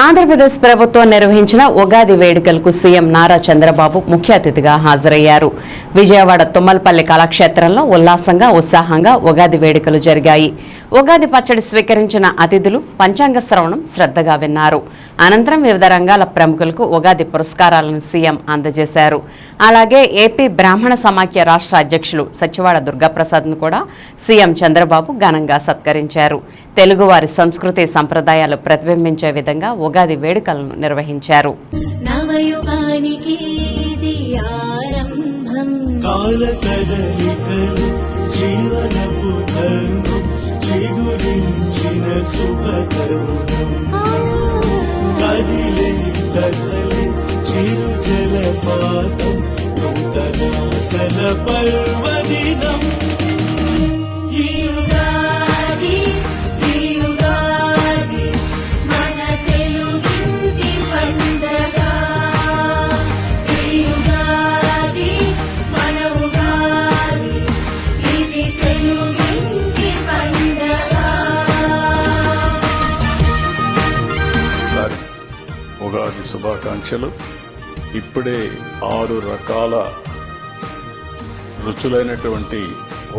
ఆంధ్రప్రదేశ్ ప్రభుత్వం నిర్వహించిన ఉగాది వేడుకలకు సీఎం నారా చంద్రబాబు ముఖ్య అతిథిగా హాజరయ్యారు. విజయవాడ తుమ్మలపల్లి కళాక్షేత్రంలో ఉల్లాసంగా ఉత్సాహంగా ఉగాది వేడుకలు జరిగాయి. ఉగాది పచ్చడి స్వీకరించిన అతిథులు పంచాంగ శ్రవణం శ్రద్ధగా విన్నారు. అనంతరం వివిధ రంగాల ప్రముఖులకు ఉగాది పురస్కారాలను సీఎం అందజేశారు. అలాగే ఏపీ బ్రాహ్మణ సమాఖ్య రాష్ట్ర అధ్యక్షులు సచివాడ దుర్గాప్రసాద్ను కూడా సీఎం చంద్రబాబు ఘనంగా సత్కరించారు. తెలుగువారి సంస్కృతి సంప్రదాయాలు ప్రతిబింబించే విధంగా ఉగాది వేడుకలను నిర్వహించారు. ఉగాది శుభాకాంక్షలు. ఇప్పుడే 6 రకాల రుచులైనటువంటి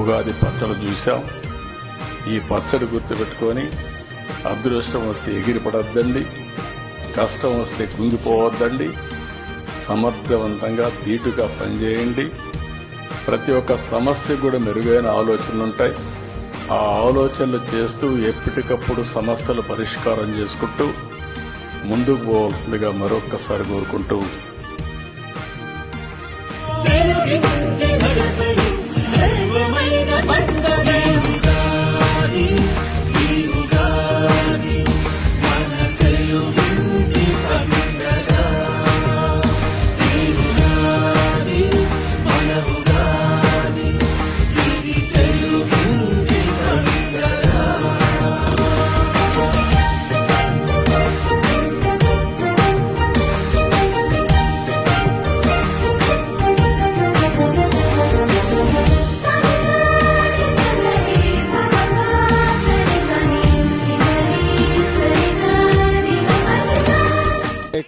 ఉగాది పచ్చడి చూశాం. ఈ పచ్చడి గుర్తుపెట్టుకొని అదృష్టం వస్తే ఎగిరిపడద్దండి, కష్టం వస్తే కుంగిపోవద్దండి, సమర్థవంతంగా ధీటుగా పనిచేయండి. ప్రతి ఒక్క సమస్య కూడా మెరుగైన ఆలోచనలుంటాయి. ఆ ఆలోచనలు చేస్తూ ఎప్పటికప్పుడు సమస్యలు పరిష్కారం చేసుకుంటూ ముందుకు పోవాల్సిందిగా మరొక్కసారి కోరుకుంటూ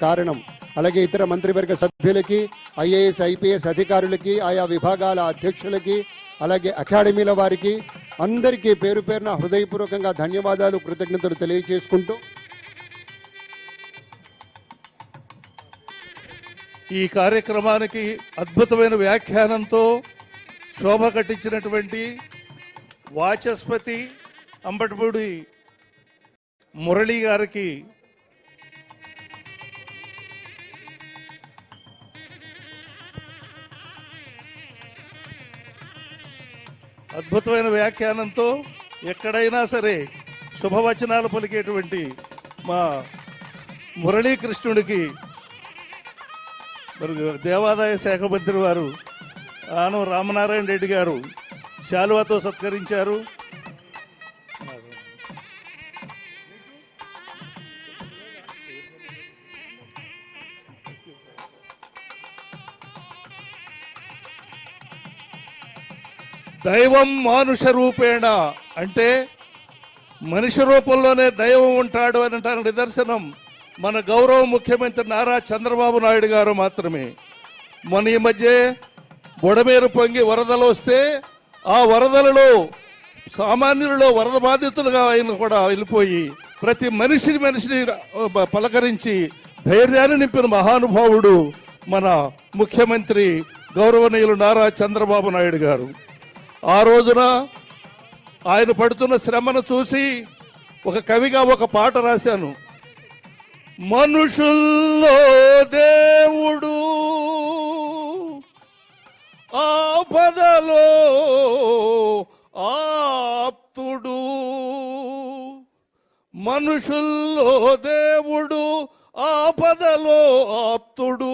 కారణం. అలాగే ఇతర మంత్రివర్గ సభ్యులకి, ఐఏఎస్ ఐపీఎస్ అధికారులకి, ఆయా విభాగాల అధ్యక్షులకి, అలాగే అకాడమీల వారికి అందరికీ పేరు పేరున హృదయపూర్వకంగా ధన్యవాదాలు, కృతజ్ఞతలు తెలియజేసుకుంటూ ఈ కార్యక్రమానికి అద్భుతమైన వ్యాఖ్యానంతో శోభ కట్టించినటువంటి వాచస్పతి అంబటిపూడి మురళి గారికి అద్భుతమైన వ్యాఖ్యానంతో ఎక్కడైనా సరే శుభవచనాలు పలికేటువంటి మా మురళీకృష్ణుడికి మరి దేవాదాయ శాఖ మంత్రి వారు ఆనం రామనారాయణ రెడ్డి గారు శాలువాతో సత్కరించారు. దైవం మానుష రూపేణ అంటే మనిషి రూపంలోనే దైవం ఉంటాడు అని అంటారు. నిదర్శనం మన గౌరవ ముఖ్యమంత్రి నారా చంద్రబాబు నాయుడు గారు మాత్రమే. మన ఈ మధ్య బుడమేరు పొంగి వరదలు వస్తే ఆ వరదలలో సామాన్యులలో వరద బాధితులుగా ఆయన కూడా వెళ్ళిపోయి ప్రతి మనిషిని పలకరించి ధైర్యాన్ని నింపిన మహానుభావుడు మన ముఖ్యమంత్రి గౌరవనీయులు నారా చంద్రబాబు నాయుడు గారు. ఆ రోజున ఆయన పడుతున్న శ్రమను చూసి ఒక కవిగా ఒక పాట రాశాను. మనుషుల్లో దేవుడు ఆపదలో ఆప్తుడు, మనుషుల్లో దేవుడు ఆపదలో ఆప్తుడు.